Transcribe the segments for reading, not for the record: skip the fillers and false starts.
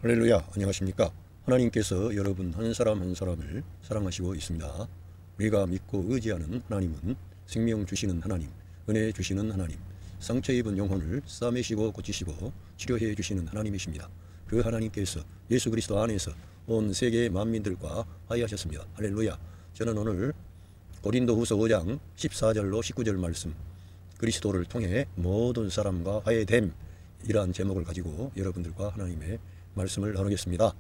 할렐루야, 안녕하십니까. 하나님께서 여러분 한 사람 한 사람을 사랑하시고 있습니다. 우리가 믿고 의지하는 하나님은 생명 주시는 하나님, 은혜 주시는 하나님, 상처 입은 영혼을 싸매시고 고치시고 치료해 주시는 하나님이십니다. 그 하나님께서 예수 그리스도 안에서 온 세계 만민들과 화해하셨습니다. 할렐루야. 저는 오늘 고린도후서 5장 14절로 19절 말씀, 그리스도를 통해 모든 사람과 화해됨, 이러한 제목을 가지고 여러분들과 하나님의 말씀을 나누겠습니다.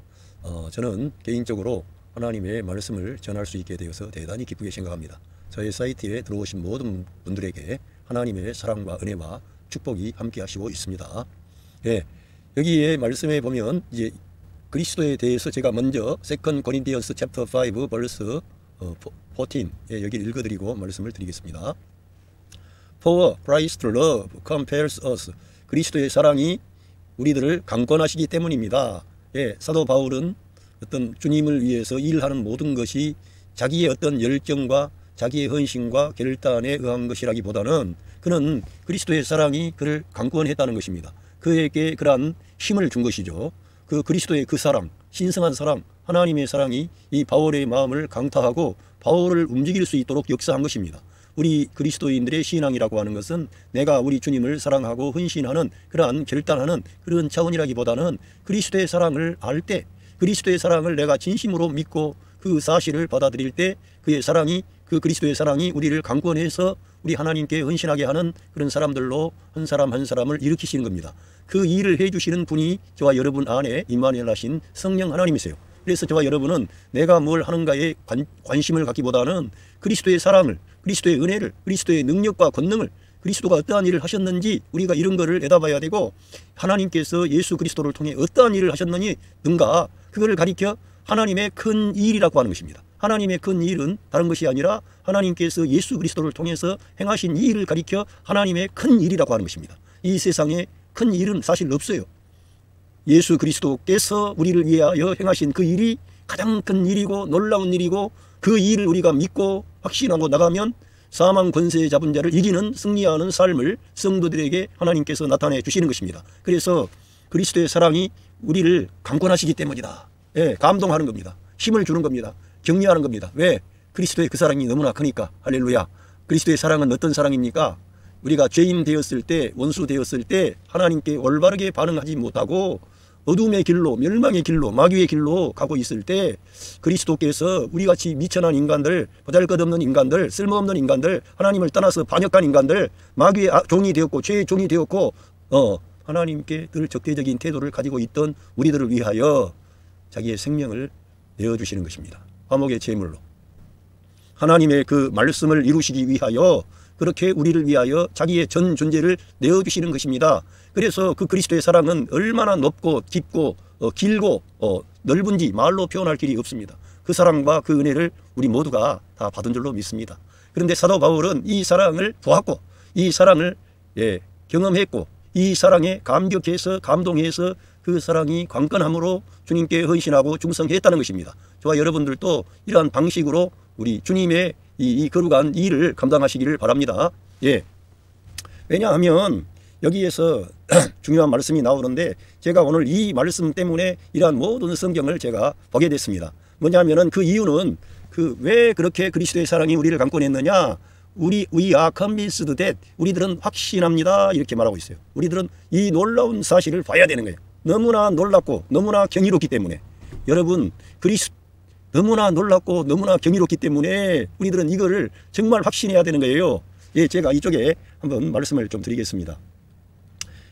저는 개인적으로 하나님의 말씀을 전할 수 있게 되어서 대단히 기쁘게 생각합니다. 저희 사이트에 들어오신 모든 분들에게 하나님의 사랑과 은혜와 축복이 함께 하시고 있습니다. 예, 여기에 말씀에 보면 이제 그리스도에 대해서 제가 먼저 2 Corinthians chapter 5 verse 14 여기를 읽어드리고 말씀을 드리겠습니다. For Christ's love compels us. 그리스도의 사랑이 우리들을 강권하시기 때문입니다. 예, 사도 바울은 어떤 주님을 위해서 일하는 모든 것이 자기의 어떤 열정과 자기의 헌신과 결단에 의한 것이라기보다는 그는 그리스도의 사랑이 그를 강권했다는 것입니다. 그에게 그러한 힘을 준 것이죠. 그 그리스도의 그 사랑, 신성한 사랑, 하나님의 사랑이 이 바울의 마음을 강타하고 바울을 움직일 수 있도록 역사한 것입니다. 우리 그리스도인들의 신앙이라고 하는 것은 내가 우리 주님을 사랑하고 헌신하는 그러한 결단하는 그런 차원이라기보다는 그리스도의 사랑을 알 때, 그리스도의 사랑을 내가 진심으로 믿고 그 사실을 받아들일 때 그의 사랑이, 그 그리스도의 사랑이 우리를 강권해서 우리 하나님께 헌신하게 하는 그런 사람들로 한 사람 한 사람을 일으키시는 겁니다. 그 일을 해주시는 분이 저와 여러분 안에 임마누엘 하신 성령 하나님이세요. 그래서 저와 여러분은 내가 뭘 하는가에 관심을 갖기보다는 그리스도의 사랑을, 그리스도의 은혜를, 그리스도의 능력과 권능을, 그리스도가 어떠한 일을 하셨는지 우리가 이런 거를 내다봐야 되고, 하나님께서 예수 그리스도를 통해 어떠한 일을 하셨느냐 그거를 가리켜 하나님의 큰 일이라고 하는 것입니다. 하나님의 큰 일은 다른 것이 아니라 하나님께서 예수 그리스도를 통해서 행하신 이 일을 가리켜 하나님의 큰 일이라고 하는 것입니다. 이 세상에 큰 일은 사실 없어요. 예수 그리스도께서 우리를 위하여 행하신 그 일이 가장 큰 일이고 놀라운 일이고, 그 일을 우리가 믿고 확신하고 나가면 사망 권세 잡은 자를 이기는 승리하는 삶을 성도들에게 하나님께서 나타내 주시는 것입니다. 그래서 그리스도의 사랑이 우리를 강권하시기 때문이다. 예, 감동하는 겁니다. 힘을 주는 겁니다. 격려하는 겁니다. 왜? 그리스도의 그 사랑이 너무나 크니까. 할렐루야. 그리스도의 사랑은 어떤 사랑입니까? 우리가 죄인 되었을 때, 원수 되었을 때 하나님께 올바르게 반응하지 못하고 어둠의 길로, 멸망의 길로, 마귀의 길로 가고 있을 때 그리스도께서 우리같이 미천한 인간들, 보잘것없는 인간들, 쓸모없는 인간들, 하나님을 떠나서 반역한 인간들, 마귀의 종이 되었고 죄의 종이 되었고 하나님께 늘 적대적인 태도를 가지고 있던 우리들을 위하여 자기의 생명을 내어주시는 것입니다. 화목의 제물로 하나님의 그 말씀을 이루시기 위하여 그렇게 우리를 위하여 자기의 전 존재를 내어주시는 것입니다. 그래서 그 그리스도의 사랑은 얼마나 높고 깊고 길고 넓은지 말로 표현할 길이 없습니다. 그 사랑과 그 은혜를 우리 모두가 다 받은 줄로 믿습니다. 그런데 사도 바울은 이 사랑을 보았고 이 사랑을 경험했고 이 사랑에 감격해서 감동해서 그 사랑이 강건함으로 주님께 헌신하고 충성했다는 것입니다. 저와 여러분들도 이러한 방식으로 우리 주님의 이 거룩한 일을 감당하시기를 바랍니다. 예. 왜냐하면 여기에서 중요한 말씀이 나오는데 제가 오늘 이 말씀 때문에 이러한 모든 성경을 제가 보게 됐습니다. 뭐냐면은 그 이유는 왜 그렇게 그리스도의 사랑이 우리를 강권했느냐? We are convinced that, 우리들은 확신합니다. 이렇게 말하고 있어요. 우리들은 이 놀라운 사실을 봐야 되는 거예요. 너무나 놀랍고 너무나 경이롭기 때문에. 여러분, 너무나 놀랍고 너무나 경이롭기 때문에 우리들은 이거를 정말 확신해야 되는 거예요. 예, 제가 이쪽에 한번 말씀을 좀 드리겠습니다.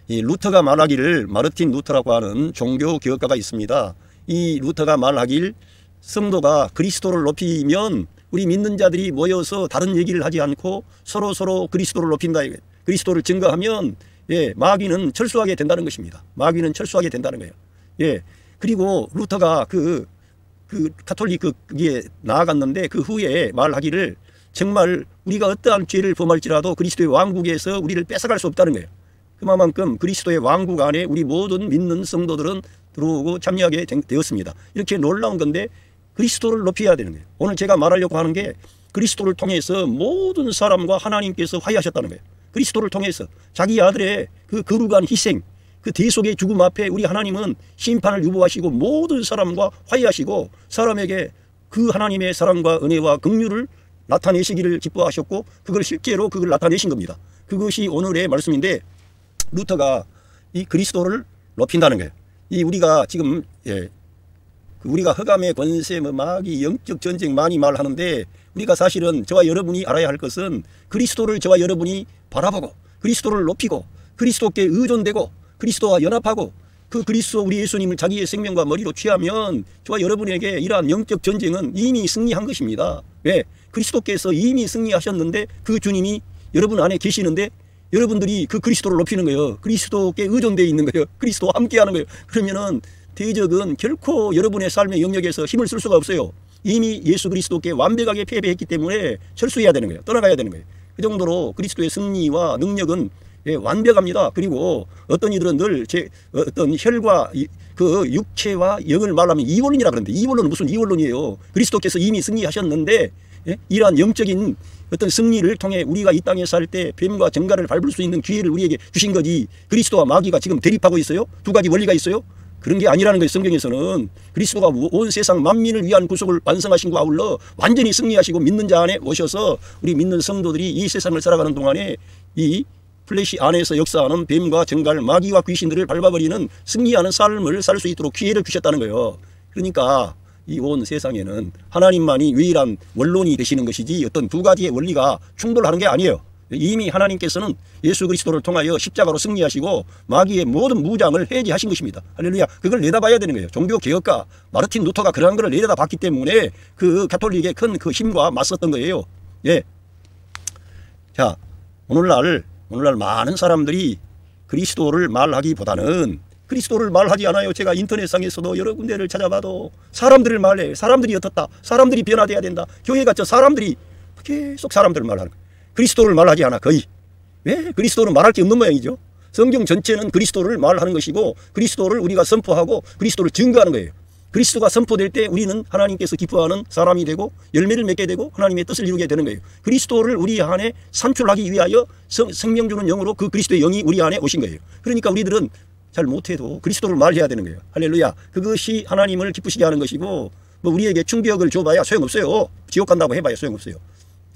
이 루터가 말하기를, 마르틴 루터라고 하는 종교 기업가가 있습니다. 이 루터가 말하길, 성도가 그리스도를 높이면 우리 믿는 자들이 모여서 다른 얘기를 하지 않고 서로 그리스도를 높인다. 그리스도를 증거하면 마귀는 철수하게 된다는 것입니다. 마귀는 철수하게 된다는 거예요. 예. 그리고 루터가 그 가톨릭에 나아갔는데 그 후에 말하기를, 정말 우리가 어떠한 죄를 범할지라도 그리스도의 왕국에서 우리를 뺏어갈 수 없다는 거예요. 그만큼 그리스도의 왕국 안에 우리 모든 믿는 성도들은 들어오고 참여하게 되었습니다. 이렇게 놀라운 건데 그리스도를 높여야 되는 거예요. 오늘 제가 말하려고 하는 게 그리스도를 통해서 모든 사람과 하나님께서 화해하셨다는 거예요. 그리스도를 통해서 자기 아들의 그 거룩한 희생, 그 대속의 죽음 앞에 우리 하나님은 심판을 유보하시고 모든 사람과 화해하시고 사람에게 그 하나님의 사랑과 은혜와 긍휼을 나타내시기를 기뻐하셨고 그걸 실제로 그걸 나타내신 겁니다. 그것이 오늘의 말씀인데 루터가 이 그리스도를 높인다는 거예요. 이 우리가 지금 우리가 흑암의 권세, 마귀, 영적 전쟁 많이 말하는데 우리가 사실은 저와 여러분이 알아야 할 것은 그리스도를 저와 여러분이 바라보고 그리스도를 높이고 그리스도께 의존되고 그리스도와 연합하고 그 그리스도 우리 예수님을 자기의 생명과 머리로 취하면 저와 여러분에게 이러한 영적 전쟁은 이미 승리한 것입니다. 왜? 그리스도께서 이미 승리하셨는데 그 주님이 여러분 안에 계시는데 여러분들이 그 그리스도를 높이는 거예요. 그리스도께 의존되어 있는 거예요. 그리스도와 함께하는 거예요. 그러면은 대적은 결코 여러분의 삶의 영역에서 힘을 쓸 수가 없어요. 이미 예수 그리스도께 완벽하게 패배했기 때문에 철수해야 되는 거예요. 떠나가야 되는 거예요. 그 정도로 그리스도의 승리와 능력은 완벽합니다. 그리고 어떤 이들은 늘 어떤 혈과 그 육체와 영을 말하면 이원론이라 그러는데 이원론은 무슨 이원론이에요. 그리스도께서 이미 승리하셨는데 이러한 영적인 어떤 승리를 통해 우리가 이 땅에 살 때 뱀과 정갈을 밟을 수 있는 기회를 우리에게 주신 거지 그리스도와 마귀가 지금 대립하고 있어요? 두 가지 원리가 있어요? 그런 게 아니라는 거예요. 성경에서는 그리스도가 온 세상 만민을 위한 구속을 완성하신 거 아울러 완전히 승리하시고 믿는 자 안에 오셔서 우리 믿는 성도들이 이 세상을 살아가는 동안에 이 플래시 안에서 역사하는 뱀과 정갈, 마귀와 귀신들을 밟아버리는 승리하는 삶을 살 수 있도록 기회를 주셨다는 거예요. 그러니까 이 온 세상에는 하나님만이 유일한 원론이 되시는 것이지 어떤 두 가지의 원리가 충돌하는 게 아니에요. 이미 하나님께서는 예수 그리스도를 통하여 십자가로 승리하시고 마귀의 모든 무장을 해제하신 것입니다. 할렐루야. 그걸 내다봐야 되는 거예요. 종교개혁가 마르틴 루터가 그러한 걸 내다봤기 때문에 그 가톨릭의 큰 그 힘과 맞섰던 거예요. 예. 자, 오늘날 많은 사람들이 그리스도를 말하기보다는 그리스도를 말하지 않아요. 제가 인터넷상에서도 여러 군데를 찾아봐도 사람들을 말해요. 사람들이 어떻다. 사람들이 변화돼야 된다. 교회 갇혀 사람들이 계속 사람들을 말하는 거예요. 그리스도를 말하지 않아 거의. 왜? 그리스도는 말할 게 없는 모양이죠. 성경 전체는 그리스도를 말하는 것이고 그리스도를 우리가 선포하고 그리스도를 증거하는 거예요. 그리스도가 선포될 때 우리는 하나님께서 기뻐하는 사람이 되고 열매를 맺게 되고 하나님의 뜻을 이루게 되는 거예요. 그리스도를 우리 안에 산출하기 위하여 생명 주는 영으로 그 그리스도의 영이 우리 안에 오신 거예요. 그러니까 우리들은 잘 못해도 그리스도를 말해야 되는 거예요. 할렐루야. 그것이 하나님을 기쁘시게 하는 것이고 뭐 우리에게 충격을 줘봐야 소용없어요. 지옥 간다고 해봐야 소용없어요.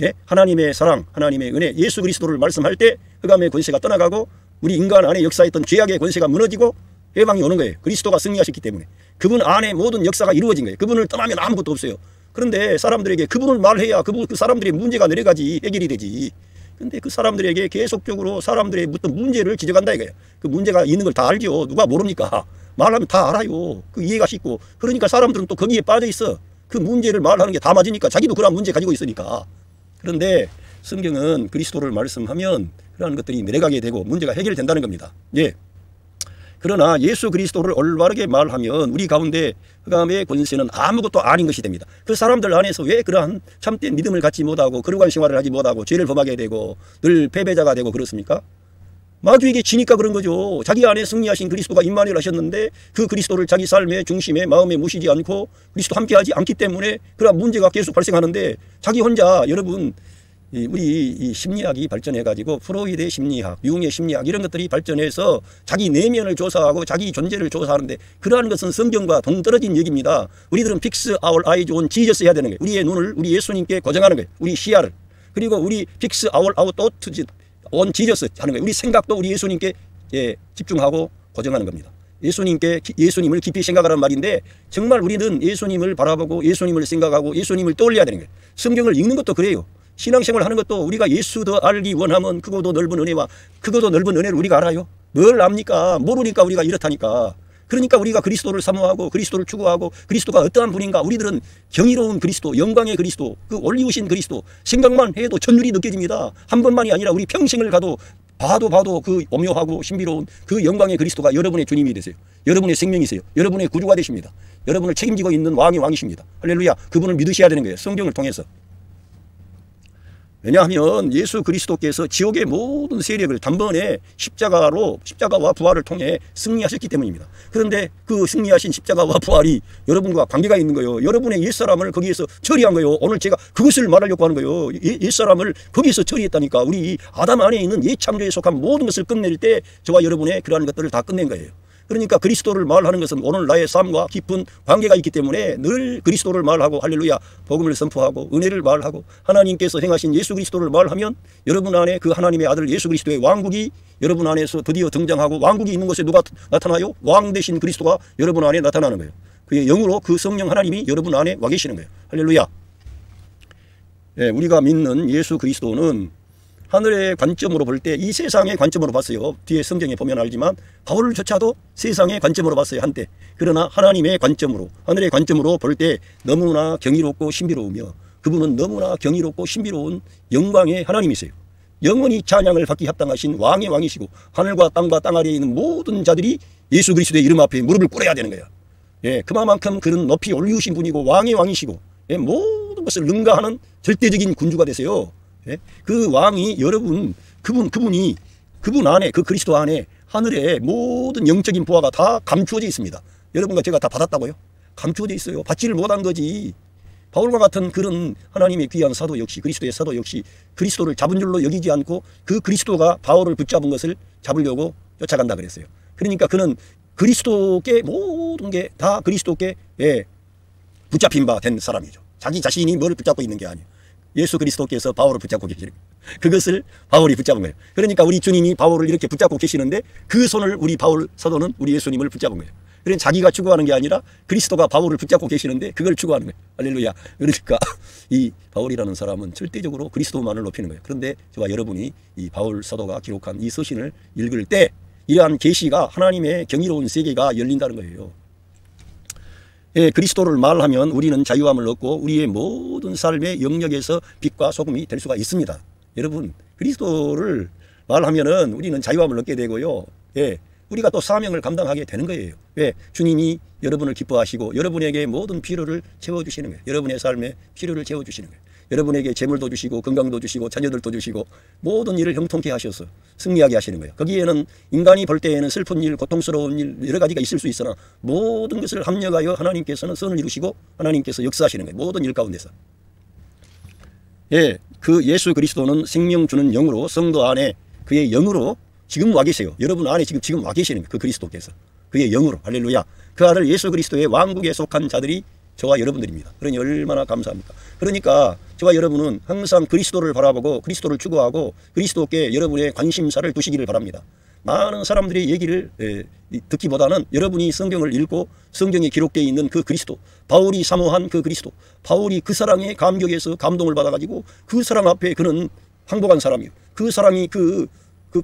예? 하나님의 사랑, 하나님의 은혜, 예수 그리스도를 말씀할 때 흑암의 권세가 떠나가고 우리 인간 안에 역사했던 죄악의 권세가 무너지고 해방이 오는 거예요. 그리스도가 승리하셨기 때문에. 그분 안에 모든 역사가 이루어진 거예요. 그분을 떠나면 아무것도 없어요. 그런데 사람들에게 그분을 말해야 그 사람들의 문제가 내려가지 해결이 되지. 근데 그 사람들에게 계속적으로 사람들의 어떤 문제를 지적한다 이거예요. 그 문제가 있는 걸 다 알죠. 누가 모릅니까? 말하면 다 알아요. 그 이해가 쉽고. 그러니까 사람들은 또 거기에 빠져 있어. 그 문제를 말하는 게 다 맞으니까 자기도 그런 문제 가지고 있으니까. 그런데 성경은 그리스도를 말씀하면 그러한 것들이 내려가게 되고 문제가 해결된다는 겁니다. 예. 그러나 예수 그리스도를 올바르게 말하면 우리 가운데 흑암의 권세는 아무것도 아닌 것이 됩니다. 그 사람들 안에서 왜 그러한 참된 믿음을 갖지 못하고 거룩한 생활을 하지 못하고 죄를 범하게 되고 늘 패배자가 되고 그렇습니까? 마귀에게 지니까 그런 거죠. 자기 안에 승리하신 그리스도가 임마누엘 하셨는데 그 그리스도를 자기 삶의 중심에 마음에 모시지 않고 그리스도 함께하지 않기 때문에 그러한 문제가 계속 발생하는데 자기 혼자 여러분 우리 이 심리학이 발전해가지고 프로이드의 심리학, 융의 심리학 이런 것들이 발전해서 자기 내면을 조사하고 자기 존재를 조사하는데 그러한 것은 성경과 동떨어진 얘기입니다. 우리들은 fix our eyes on Jesus 해야 되는 거예요. 우리의 눈을 우리 예수님께 고정하는 거예요. 우리 시야를. 그리고 우리 fix our thoughts on Jesus 하는 거예요. 우리 생각도 우리 예수님께 집중하고 고정하는 겁니다. 예수님을 깊이 생각하라는 말인데 정말 우리는 예수님을 바라보고 예수님을 생각하고 예수님을 떠올려야 되는 거예요. 성경을 읽는 것도 그래요. 신앙생활 하는 것도 우리가 예수 더 알기 원하면 그거도 넓은 은혜를 우리가 알아요. 뭘 압니까? 모르니까 우리가 이렇다니까. 그러니까 우리가 그리스도를 사모하고 그리스도를 추구하고 그리스도가 어떠한 분인가 우리들은 경이로운 그리스도, 영광의 그리스도, 그 올리우신 그리스도 생각만 해도 전율이 느껴집니다. 한 번만이 아니라 우리 평생을 가도 봐도 그 오묘하고 신비로운 그 영광의 그리스도가 여러분의 주님이 되세요. 여러분의 생명이세요. 여러분의 구주가 되십니다. 여러분을 책임지고 있는 왕이 왕이십니다. 할렐루야. 그분을 믿으셔야 되는 거예요. 성경을 통해서. 왜냐하면 예수 그리스도께서 지옥의 모든 세력을 단번에 십자가와 부활을 통해 승리하셨기 때문입니다. 그런데 그 승리하신 십자가와 부활이 여러분과 관계가 있는 거예요. 여러분의 옛사람을 거기에서 처리한 거예요. 오늘 제가 그것을 말하려고 하는 거예요. 옛사람을 거기에서 처리했다니까. 우리 아담 안에 있는 옛창조에 속한 모든 것을 끝낼 때 저와 여러분의 그러한 것들을 다 끝낸 거예요. 그러니까 그리스도를 말하는 것은 오늘 나의 삶과 깊은 관계가 있기 때문에 늘 그리스도를 말하고 할렐루야 복음을 선포하고 은혜를 말하고 하나님께서 행하신 예수 그리스도를 말하면 여러분 안에 그 하나님의 아들 예수 그리스도의 왕국이 여러분 안에서 드디어 등장하고 왕국이 있는 곳에 누가 나타나요? 왕 되신 그리스도가 여러분 안에 나타나는 거예요. 그의 영으로 그 성령 하나님이 여러분 안에 와 계시는 거예요. 할렐루야. 예, 우리가 믿는 예수 그리스도는 하늘의 관점으로 볼 때 이 세상의 관점으로 봤어요. 뒤에 성경에 보면 알지만 바울조차도 세상의 관점으로 봤어요 한때. 그러나 하나님의 관점으로 하늘의 관점으로 볼 때 너무나 경이롭고 신비로우며 그분은 너무나 경이롭고 신비로운 영광의 하나님이세요. 영원히 찬양을 받기 합당하신 왕의 왕이시고 하늘과 땅과 땅 아래에 있는 모든 자들이 예수 그리스도의 이름 앞에 무릎을 꿇어야 되는 거야. 예, 그만큼 그는 높이 올리우신 분이고 왕의 왕이시고 예, 모든 것을 능가하는 절대적인 군주가 되세요. 예? 그 왕이 여러분 그분이 그분 안에 그 그리스도 안에 하늘의 모든 영적인 부하가 다 감추어져 있습니다. 여러분과 제가 다 받았다고요? 감추어져 있어요. 받지를 못한 거지. 바울과 같은 그런 하나님의 귀한 사도 역시 그리스도의 사도 역시 그리스도를 잡은 줄로 여기지 않고 그 그리스도가 바울을 붙잡은 것을 잡으려고 쫓아간다 그랬어요. 그러니까 그는 그리스도께 모든 게 다 그리스도께 예, 붙잡힌 바 된 사람이죠. 자기 자신이 뭐를 붙잡고 있는 게 아니에요. 예수 그리스도께서 바울을 붙잡고 계시는 거예요. 그것을 바울이 붙잡은 거예요. 그러니까 우리 주님이 바울을 이렇게 붙잡고 계시는데 그 손을 우리 바울 사도는 우리 예수님을 붙잡은 거예요. 그러니까 자기가 추구하는 게 아니라 그리스도가 바울을 붙잡고 계시는데 그걸 추구하는 거예요. 할렐루야. 그러니까 이 바울이라는 사람은 절대적으로 그리스도만을 높이는 거예요. 그런데 저와 여러분이 이 바울 사도가 기록한 이 서신을 읽을 때 이러한 계시가 하나님의 경이로운 세계가 열린다는 거예요. 예, 그리스도를 말하면 우리는 자유함을 얻고 우리의 모든 삶의 영역에서 빛과 소금이 될 수가 있습니다. 여러분 그리스도를 말하면은 우리는 자유함을 얻게 되고요. 예, 우리가 또 사명을 감당하게 되는 거예요. 왜? 주님이 여러분을 기뻐하시고 여러분에게 모든 필요를 채워주시는 거예요. 여러분의 삶에 필요를 채워주시는 거예요. 여러분에게 재물도 주시고 건강도 주시고 자녀들도 주시고 모든 일을 형통케 하셔서 승리하게 하시는 거예요. 거기에는 인간이 볼 때에는 슬픈 일, 고통스러운 일 여러 가지가 있을 수 있으나 모든 것을 합력하여 하나님께서는 선을 이루시고 하나님께서 역사하시는 거예요. 모든 일 가운데서. 예, 그 예수 그리스도는 생명 주는 영으로 성도 안에 그의 영으로 지금 와 계세요. 여러분 안에 지금 와 계시는 거예요. 그 그리스도께서. 그의 영으로. 할렐루야. 그 아들 예수 그리스도의 왕국에 속한 자들이 저와 여러분들입니다. 그러니 얼마나 감사합니까? 그러니까 저와 여러분은 항상 그리스도를 바라보고 그리스도를 추구하고 그리스도께 여러분의 관심사를 두시기를 바랍니다. 많은 사람들의 얘기를 듣기보다는 여러분이 성경을 읽고 성경에 기록되어 있는 그 그리스도, 바울이 사모한 그 그리스도, 바울이 그 사랑의 감격에서 감동을 받아가지고 그 사랑 앞에 그는 항복한 사람이에요. 그 사람이 그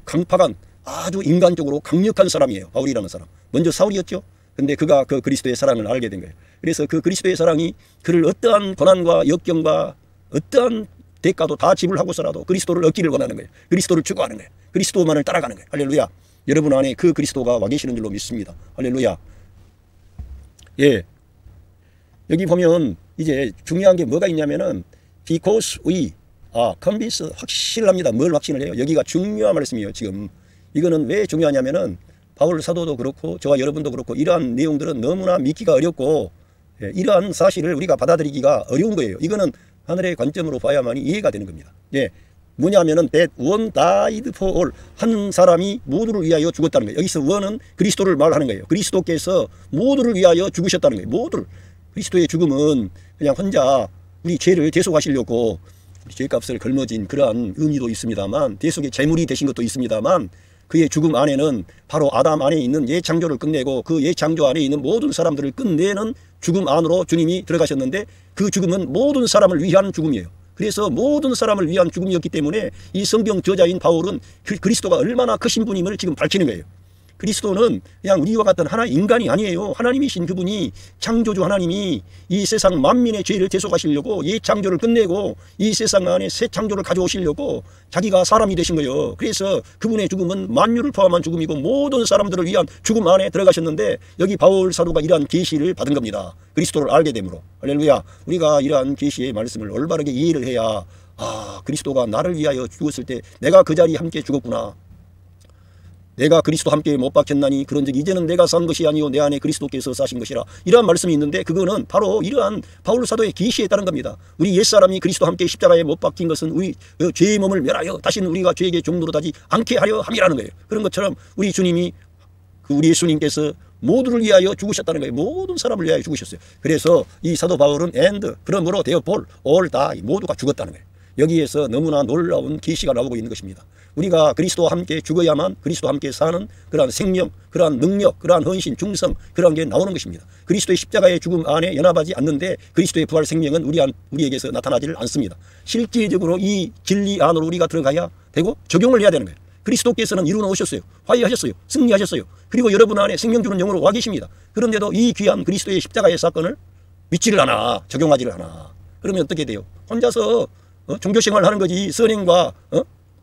강팍한 아주 인간적으로 강력한 사람이에요. 바울이라는 사람. 먼저 사울이었죠. 근데 그가 그 그리스도의 사랑을 알게 된 거예요. 그래서 그 그리스도의 사랑이 그를 어떠한 고난과 역경과 어떠한 대가도 다 지불하고서라도 그리스도를 얻기를 원하는 거예요. 그리스도를 추구하는 거예요. 그리스도만을 따라가는 거예요. 할렐루야. 여러분 안에 그 그리스도가 와 계시는 줄로 믿습니다. 할렐루야. 예. 여기 보면 이제 중요한 게 뭐가 있냐면은 because we convince 확실합니다. 뭘 확신을 해요? 여기가 중요한 말씀이에요. 지금 이거는 왜 중요하냐면은 바울 사도도 그렇고 저와 여러분도 그렇고 이러한 내용들은 너무나 믿기가 어렵고 이러한 사실을 우리가 받아들이기가 어려운 거예요. 이거는 하늘의 관점으로 봐야만이 이해가 되는 겁니다. 예, 뭐냐면은 that one died for all, 한 사람이 모두를 위하여 죽었다는 거예요. 여기서 one은 그리스도를 말하는 거예요. 그리스도께서 모두를 위하여 죽으셨다는 거예요. 모두를. 그리스도의 죽음은 그냥 혼자 우리 죄를 대속하시려고 죄값을 걸머진 그러한 의미도 있습니다만 대속의 제물이 되신 것도 있습니다만 그의 죽음 안에는 바로 아담 안에 있는 옛창조를 끝내고 그 옛창조 안에 있는 모든 사람들을 끝내는 죽음 안으로 주님이 들어가셨는데 그 죽음은 모든 사람을 위한 죽음이에요. 그래서 모든 사람을 위한 죽음이었기 때문에 이 성경 저자인 바울은 그리스도가 얼마나 크신 분임을 지금 밝히는 거예요. 그리스도는 그냥 우리와 같은 하나 인간이 아니에요. 하나님이신 그분이 창조주 하나님이 이 세상 만민의 죄를 대속하시려고 이 창조를 끝내고 이 세상 안에 새 창조를 가져오시려고 자기가 사람이 되신 거예요. 그래서 그분의 죽음은 만유를 포함한 죽음이고 모든 사람들을 위한 죽음 안에 들어가셨는데 여기 바울 사도가 이러한 계시를 받은 겁니다. 그리스도를 알게 되므로. 할렐루야. 우리가 이러한 계시의 말씀을 올바르게 이해를 해야 아, 그리스도가 나를 위하여 죽었을 때 내가 그 자리에 함께 죽었구나. 내가 그리스도 함께 못 박혔나니 그런즉 이제는 내가 산 것이 아니요 내 안에 그리스도께서 사신 것이라. 이러한 말씀이 있는데 그거는 바로 이러한 바울 사도의 계시에 따른 겁니다. 우리 옛사람이 그리스도 함께 십자가에 못 박힌 것은 우리 죄의 몸을 멸하여 다시는 우리가 죄에게 종노릇하지 않게 하려 함이라는 거예요. 그런 것처럼 우리 주님이 우리 예수님께서 모두를 위하여 죽으셨다는 거예요. 모든 사람을 위하여 죽으셨어요. 그래서 이 사도 바울은 and 그러므로 therefore all die 모두가 죽었다는 거예요. 여기에서 너무나 놀라운 계시가 나오고 있는 것입니다. 우리가 그리스도와 함께 죽어야만 그리스도와 함께 사는 그러한 생명, 그러한 능력, 그러한 헌신, 중성 그러한 게 나오는 것입니다. 그리스도의 십자가의 죽음 안에 연합하지 않는데 그리스도의 부활 생명은 우리에게서 나타나지를 않습니다. 실질적으로 이 진리 안으로 우리가 들어가야 되고 적용을 해야 되는 거예요. 그리스도께서는 이루어오셨어요. 화해하셨어요. 승리하셨어요. 그리고 여러분 안에 생명 주는 영으로 와 계십니다. 그런데도 이 귀한 그리스도의 십자가의 사건을 믿지를 않아. 적용하지를 않아. 그러면 어떻게 돼요? 혼자서 종교생활을 하는 거지. 선행과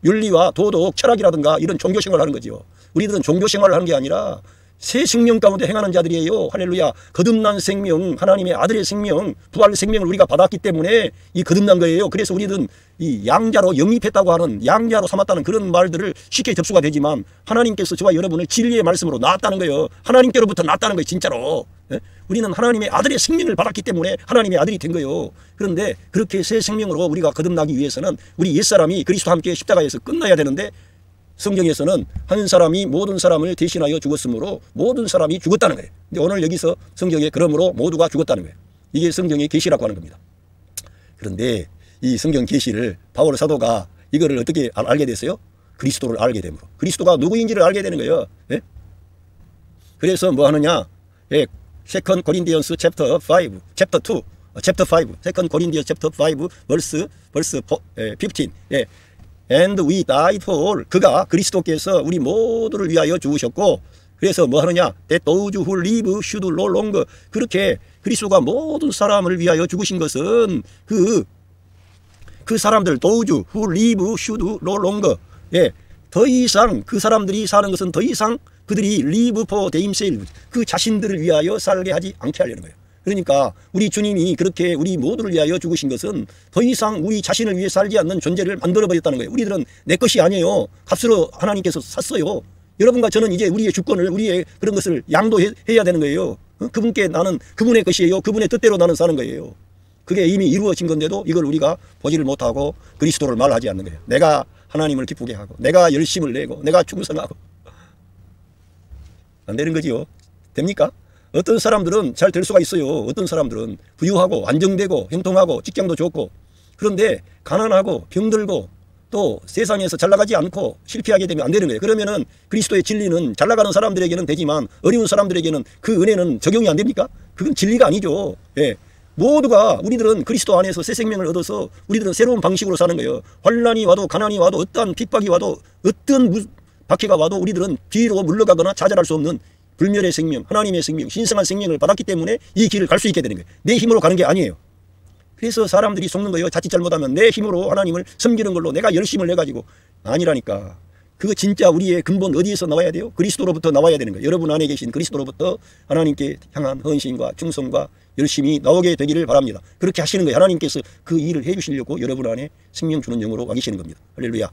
윤리와 도덕, 철학이라든가 이런 종교생활을 하는 거지요. 우리들은 종교생활을 하는 게 아니라 새 생명 가운데 행하는 자들이에요. 할렐루야. 거듭난 생명, 하나님의 아들의 생명, 부활 생명을 우리가 받았기 때문에 이 거듭난 거예요. 그래서 우리는 이 양자로 영입했다고 하는, 양자로 삼았다는 그런 말들을 쉽게 접수가 되지만 하나님께서 저와 여러분을 진리의 말씀으로 낳았다는 거예요. 하나님께로부터 낳았다는 거예요. 진짜로. 우리는 하나님의 아들의 생명을 받았기 때문에 하나님의 아들이 된 거예요. 그런데 그렇게 새 생명으로 우리가 거듭나기 위해서는 우리 옛사람이 그리스도와 함께 십자가에서 끝나야 되는데 성경에서는 한 사람이 모든 사람을 대신하여 죽었으므로 모든 사람이 죽었다는 거예요. 근데 오늘 여기서 성경에 그러므로 모두가 죽었다는 거예요. 이게 성경의 계시라고 하는 겁니다. 그런데 이 성경 계시를 바울 사도가 이거를 어떻게 알게 됐어요? 그리스도를 알게 되므로. 그리스도가 누구인지를 알게 되는 거예요. 예? 그래서 뭐 하느냐? 예, 2 Corinthians chapter 5, chapter 2, chapter 5, 2 Corinthians chapter 5, verse 15. 예. And we died for all. 그가 그리스도께서 우리 모두를 위하여 죽으셨고 그래서 뭐 하느냐? That those who live should no longer. 그렇게 그리스도가 모든 사람을 위하여 죽으신 것은 그 사람들 those who live should no longer. 예, 더 이상 그 사람들이 사는 것은 더 이상 그들이 live for themselves. 그 자신들을 위하여 살게 하지 않게 하려는 거예요. 그러니까 우리 주님이 그렇게 우리 모두를 위하여 죽으신 것은 더 이상 우리 자신을 위해 살지 않는 존재를 만들어버렸다는 거예요. 우리들은 내 것이 아니에요. 값으로 하나님께서 샀어요. 여러분과 저는 이제 우리의 주권을, 우리의 그런 것을 양도해야 되는 거예요. 그분께 나는 그분의 것이에요. 그분의 뜻대로 나는 사는 거예요. 그게 이미 이루어진 건데도 이걸 우리가 보지를 못하고 그리스도를 말하지 않는 거예요. 내가 하나님을 기쁘게 하고 내가 열심을 내고 내가 충성하고 안 되는 거지요. 됩니까? 어떤 사람들은 잘 될 수가 있어요. 어떤 사람들은 부유하고 안정되고 형통하고 직장도 좋고 그런데 가난하고 병들고 또 세상에서 잘 나가지 않고 실패하게 되면 안 되는 거예요. 그러면은 그리스도의 진리는 잘 나가는 사람들에게는 되지만 어려운 사람들에게는 그 은혜는 적용이 안 됩니까? 그건 진리가 아니죠. 예. 모두가 우리들은 그리스도 안에서 새 생명을 얻어서 우리들은 새로운 방식으로 사는 거예요. 환난이 와도 가난이 와도 어떠한 핍박이 와도 어떤 박해가 와도 우리들은 뒤로 물러가거나 좌절할 수 없는 불멸의 생명, 하나님의 생명, 신성한 생명을 받았기 때문에 이 길을 갈 수 있게 되는 거예요. 내 힘으로 가는 게 아니에요. 그래서 사람들이 속는 거예요. 자칫 잘못하면 내 힘으로 하나님을 섬기는 걸로 내가 열심을 내가지고. 아니라니까. 그거 진짜 우리의 근본 어디에서 나와야 돼요? 그리스도로부터 나와야 되는 거예요. 여러분 안에 계신 그리스도로부터 하나님께 향한 헌신과 충성과 열심이 나오게 되기를 바랍니다. 그렇게 하시는 거예요. 하나님께서 그 일을 해주시려고 여러분 안에 생명 주는 영으로 와 계시는 겁니다. 할렐루야.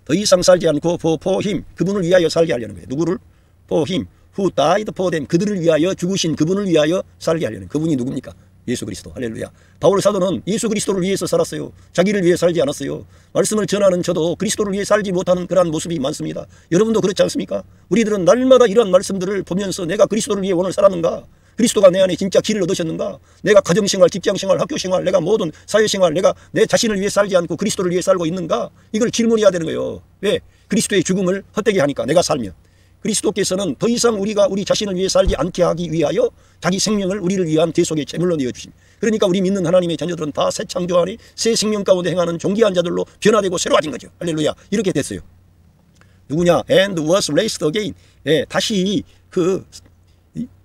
더 이상 살지 않고 for him, 그분을 위하여 살게 하려는 거예요. 누구를? for him who died for them. 그들을 위하여 죽으신 그분을 위하여 살게 하려는 그분이 누굽니까? 예수 그리스도. 할렐루야. 바울 사도는 예수 그리스도를 위해서 살았어요. 자기를 위해 살지 않았어요. 말씀을 전하는 저도 그리스도를 위해 살지 못하는 그러한 모습이 많습니다. 여러분도 그렇지 않습니까? 우리들은 날마다 이러한 말씀들을 보면서 내가 그리스도를 위해 오늘 살았는가? 그리스도가 내 안에 진짜 길을 얻으셨는가? 내가 가정생활, 직장생활, 학교생활, 내가 모든 사회생활, 내가 내 자신을 위해 살지 않고 그리스도를 위해 살고 있는가? 이걸 질문해야 되는 거예요. 왜? 그리스도의 죽음을 헛되게 하니까 내가 살면. 그리스도께서는 더 이상 우리가 우리 자신을 위해 살지 않게 하기 위하여 자기 생명을 우리를 위한 대속의 제물로 내어주십니다. 그러니까 우리 믿는 하나님의 자녀들은 다 새 창조 안에 새 생명 가운데 행하는 존귀한 자들로 변화되고 새로워진 거죠. 할렐루야. 이렇게 됐어요. 누구냐? And was raised again. 예, 다시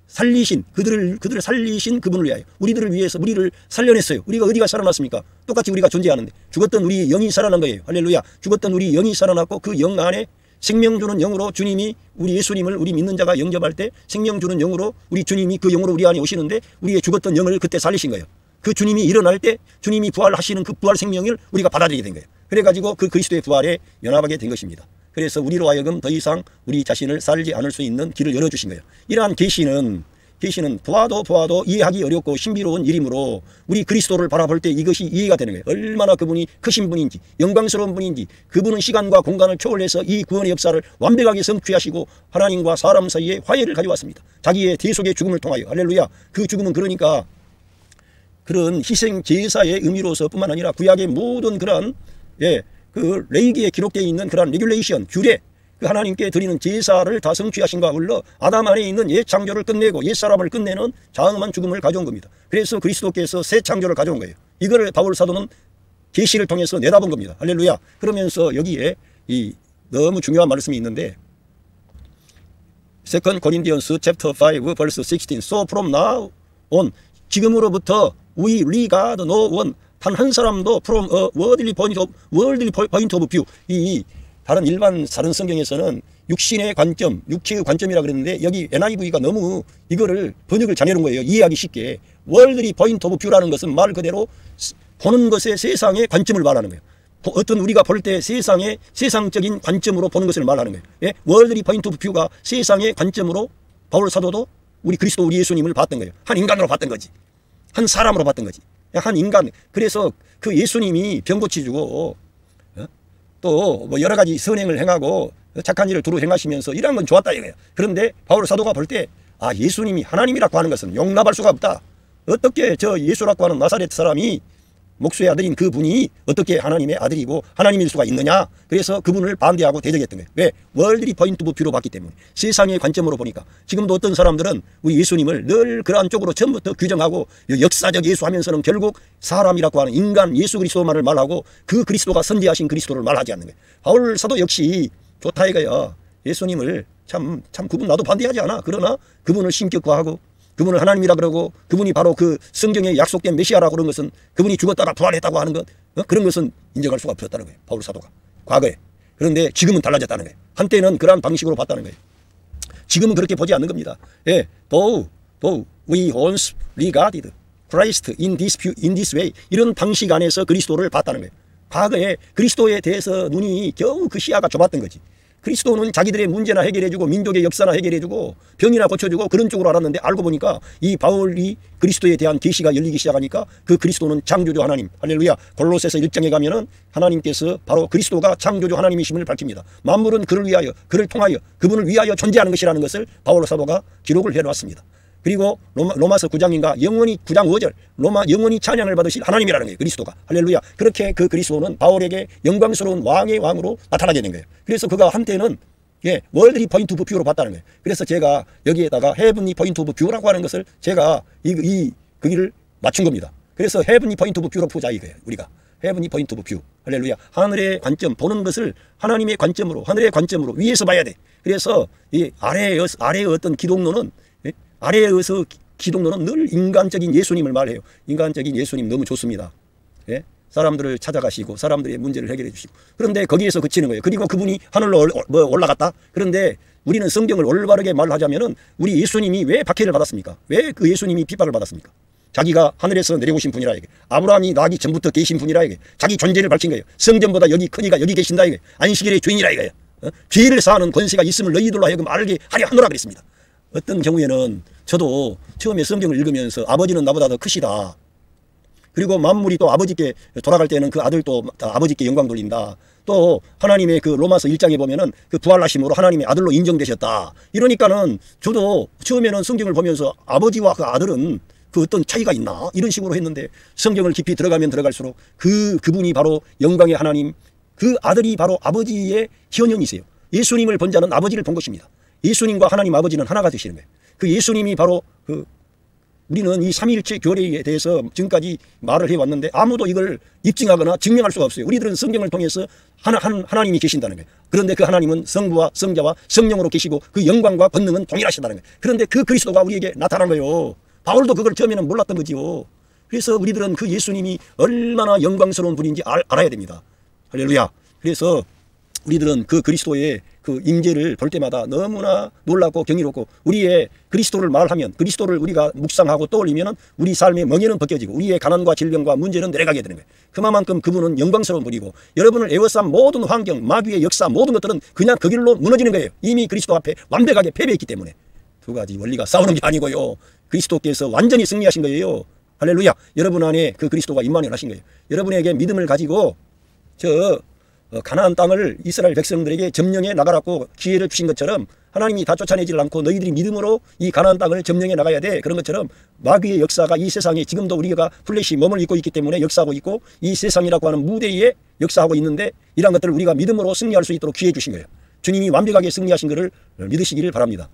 살리신 그들을 살리신 그분을 위하여 우리들을 위해서 우리를 살려냈어요. 우리가 어디가 살아났습니까? 똑같이 우리가 존재하는데 죽었던 우리 영이 살아난 거예요. 할렐루야. 죽었던 우리 영이 살아났고 그 영 안에 생명 주는 영으로 주님이 우리 예수님을 우리 믿는 자가 영접할 때 생명 주는 영으로 우리 주님이 그 영으로 우리 안에 오시는데 우리의 죽었던 영을 그때 살리신 거예요. 그 주님이 일어날 때 주님이 부활하시는 그 부활 생명을 우리가 받아들이게 된 거예요. 그래가지고 그 그리스도의 부활에 연합하게 된 것입니다. 그래서 우리로 하여금 더 이상 우리 자신을 살지 않을 수 있는 길을 열어주신 거예요. 이러한 계시는 보아도 이해하기 어렵고 신비로운 일이므로 우리 그리스도를 바라볼 때 이것이 이해가 되는 거예요. 얼마나 그분이 크신 분인지, 영광스러운 분인지, 그분은 시간과 공간을 초월해서 이 구원의 역사를 완벽하게 성취하시고 하나님과 사람 사이에 화해를 가져왔습니다. 자기의 대속의 죽음을 통하여. 할렐루야. 그 죽음은 그러니까 그런 희생 제사의 의미로서 뿐만 아니라 구약의 모든 그런 그 레위기에 기록되어 있는 그런 레귤레이션, 규례, 그 하나님께 드리는 제사를 다 성취하신 바 물러 아담 안에 있는 옛 창조를 끝내고 옛 사람을 끝내는 장엄한 죽음을 가져온 겁니다. 그래서 그리스도께서 새 창조를 가져온 거예요. 이거를 바울 사도는 계시를 통해서 내다본 겁니다. 할렐루야. 그러면서 여기에 이 너무 중요한 말씀이 있는데 2 Corinthians chapter 5 verse 16 So from now on 지금으로부터 we regard no one 단 한 사람도 from a worldly point of view 이 다른 성경에서는 육신의 관점, 육체의 관점이라 그랬는데 여기 NIV가 너무 이거를 번역을 잘해놓은 거예요. 이해하기 쉽게. worldly point of view라는 것은 말 그대로 보는 것의 세상의 관점을 말하는 거예요. 어떤 우리가 볼 때 세상적인 관점으로 보는 것을 말하는 거예요. 예? worldly point of view가 세상의 관점으로 바울 사도도 우리 그리스도 우리 예수님을 봤던 거예요. 한 인간으로 봤던 거지. 한 사람으로 봤던 거지. 한 인간. 그래서 그 예수님이 병 고치주고 또 뭐 여러 가지 선행을 행하고 착한 일을 두루 행하시면서 이런 건 좋았다 이거예요. 그런데 바울 사도가 볼 때 예수님이 하나님이라고 하는 것은 용납할 수가 없다. 어떻게 저 예수라고 하는 나사렛 사람이 목수의 아들인 그분이 어떻게 하나님의 아들이고 하나님일 수가 있느냐. 그래서 그분을 반대하고 대적했던 거예요. 왜? 월드리 포인트 오브 뷰로 봤기 때문에. 세상의 관점으로 보니까. 지금도 어떤 사람들은 우리 예수님을 늘 그러한 쪽으로 처음부터 규정하고 역사적 예수 하면서는 결국 사람이라고 하는 인간 예수 그리스도만을 말하고 그 그리스도가 선지하신 그리스도를 말하지 않는 거예요. 바울 사도 역시 좋다 이거야. 예수님을 참 그분 나도 반대하지 않아. 그러나 그분을 신격화하고 그분을 하나님이라 그러고 그분이 바로 그 성경에 약속된 메시아라고 그런 것은 그분이 죽었다가 부활했다고 하는 것 그런 것은 인정할 수가 없었다는 거예요. 바울 사도가. 과거에. 그런데 지금은 달라졌다는 거예요. 한때는 그러한 방식으로 봤다는 거예요. 지금은 그렇게 보지 않는 겁니다. 예, though we once regarded Christ in this way 이런 방식 안에서 그리스도를 봤다는 거예요. 과거에 그리스도에 대해서 눈이 겨우 그 시야가 좁았던 거지. 그리스도는 자기들의 문제나 해결해주고 민족의 역사나 해결해주고 병이나 고쳐주고 그런 쪽으로 알았는데 알고 보니까 이 바울이 그리스도에 대한 계시가 열리기 시작하니까 그 그리스도는 창조주 하나님. 할렐루야. 골로새서 1장에 가면은 하나님께서 바로 그리스도가 창조주 하나님이심을 밝힙니다. 만물은 그를 위하여 그를 통하여 그분을 위하여 존재하는 것이라는 것을 바울 사도가 기록을 해놓았습니다. 그리고 로마서 9장인가 영원히 9장 5절 영원히 찬양을 받으실 하나님이라는 거예요. 그리스도가. 할렐루야. 그렇게 그 그리스도는 바울에게 영광스러운 왕의 왕으로 나타나게 된 거예요. 그래서 그가 한때는 월드리 포인트 오브 뷰로 봤다는 거예요. 그래서 제가 여기에다가 헤븐리 포인트 오브 뷰라고 하는 것을 제가 거기를 맞춘 겁니다. 그래서 헤븐리 포인트 오브 뷰로 보자 이거예요. 우리가. 헤븐리 포인트 오브 뷰. 할렐루야. 하늘의 관점 보는 것을 하나님의 관점으로 하늘의 관점으로 위에서 봐야 돼. 그래서 이 아래의 어떤 기독론은 아래에서 기독론은 늘 인간적인 예수님을 말해요. 인간적인 예수님 너무 좋습니다. 예? 사람들을 찾아가시고 사람들의 문제를 해결해 주시고 그런데 거기에서 그치는 거예요. 그리고 그분이 하늘로 올라갔다. 그런데 우리는 성경을 올바르게 말하자면은 우리 예수님이 왜 박해를 받았습니까? 왜 그 예수님이 핍박을 받았습니까? 자기가 하늘에서 내려오신 분이라 이게. 아브라함이 나기 전부터 계신 분이라 이게. 자기 존재를 밝힌 거예요. 성전보다 여기 크니까 여기 계신다 이게. 안식일의 주인이라 이거예요. 죄를 사하는 권세가 있음을 너희들로 하여금 알게 하려 하노라 그랬습니다. 어떤 경우에는 저도 처음에 성경을 읽으면서 아버지는 나보다 더 크시다. 그리고 만물이 또 아버지께 돌아갈 때는 그 아들도 아버지께 영광 돌린다. 또 하나님의 그 로마서 1장에 보면은 그 부활하심으로 하나님의 아들로 인정되셨다. 이러니까는 저도 처음에는 성경을 보면서 아버지와 그 아들은 그 어떤 차이가 있나 이런 식으로 했는데 성경을 깊이 들어가면 들어갈수록 그분이 바로 영광의 하나님, 그 아들이 바로 아버지의 현현이세요. 예수님을 본 자는 아버지를 본 것입니다. 예수님과 하나님 아버지는 하나가 되시는 거예요. 그 예수님이 바로 우리는 이 삼위일체 교리에 대해서 지금까지 말을 해왔는데 아무도 이걸 입증하거나 증명할 수가 없어요. 우리들은 성경을 통해서 하나님이 계신다는 거예요. 그런데 그 하나님은 성부와 성자와 성령으로 계시고 그 영광과 권능은 동일하시다는 거예요. 그런데 그 그리스도가 우리에게 나타난 거예요. 바울도 그걸 처음에는 몰랐던 거지요. 그래서 우리들은 그 예수님이 얼마나 영광스러운 분인지 알아야 됩니다. 할렐루야. 그래서 우리들은 그 그리스도의 그 임재를 볼 때마다 너무나 놀랍고 경이롭고 우리의 그리스도를 말하면 그리스도를 우리가 묵상하고 떠올리면 우리 삶의 멍에는 벗겨지고 우리의 가난과 질병과 문제는 내려가게 되는 거예요. 그만큼 그분은 영광스러운 분이고 여러분을 에워싼 모든 환경, 마귀의 역사 모든 것들은 그냥 그 길로 무너지는 거예요. 이미 그리스도 앞에 완벽하게 패배했기 때문에. 두 가지 원리가 싸우는 게 아니고요. 그리스도께서 완전히 승리하신 거예요. 할렐루야. 여러분 안에 그 그리스도가 임마누엘 하신 거예요. 여러분에게 믿음을 가지고 가나안 땅을 이스라엘 백성들에게 점령해 나가라고 기회를 주신 것처럼 하나님이 다 쫓아내질 않고 너희들이 믿음으로 이 가나안 땅을 점령해 나가야 돼. 그런 것처럼 마귀의 역사가 이 세상에 지금도 우리가 플래시 몸을 입고 있기 때문에 역사하고 있고 이 세상이라고 하는 무대에 역사하고 있는데 이러한 것들을 우리가 믿음으로 승리할 수 있도록 기회 주신 거예요. 주님이 완벽하게 승리하신 것을 믿으시기를 바랍니다.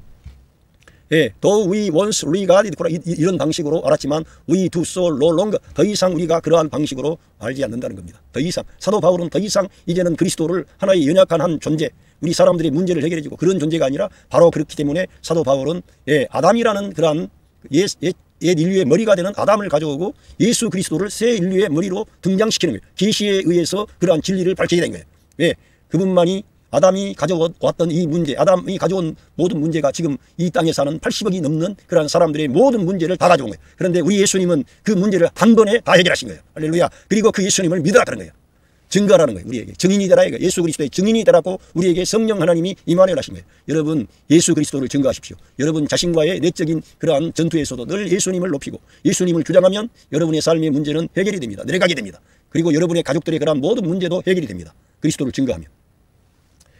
예, though we once regarded 이런 방식으로 알았지만 we do so no longer 더 이상 우리가 그러한 방식으로 알지 않는다는 겁니다. 더 이상 사도 바울은 더 이상 이제는 그리스도를 하나의 연약한 한 존재 우리 사람들의 문제를 해결해주고 그런 존재가 아니라 바로 그렇기 때문에 사도 바울은 아담이라는 그러한 옛 인류의 머리가 되는 아담을 가져오고 예수 그리스도를 새 인류의 머리로 등장시키는 거예요. 계시에 의해서 그러한 진리를 밝히게 된 거예요. 왜? 그분만이 아담이 가져왔던 이 문제, 아담이 가져온 모든 문제가 지금 이 땅에 사는 80억이 넘는 그러한 사람들의 모든 문제를 다 가져온 거예요. 그런데 우리 예수님은 그 문제를 한 번에 다 해결하신 거예요. 할렐루야. 그리고 그 예수님을 믿으라 그런 거예요. 증거라는 거예요. 우리에게 증인이 되라 이거. 예수 그리스도의 증인이 되라고 우리에게 성령 하나님이 임마누엘 하신 거예요. 여러분 예수 그리스도를 증거하십시오. 여러분 자신과의 내적인 그러한 전투에서도 늘 예수님을 높이고 예수님을 주장하면 여러분의 삶의 문제는 해결이 됩니다. 내려가게 됩니다. 그리고 여러분의 가족들의 그러한 모든 문제도 해결이 됩니다. 그리스도를 증거하면.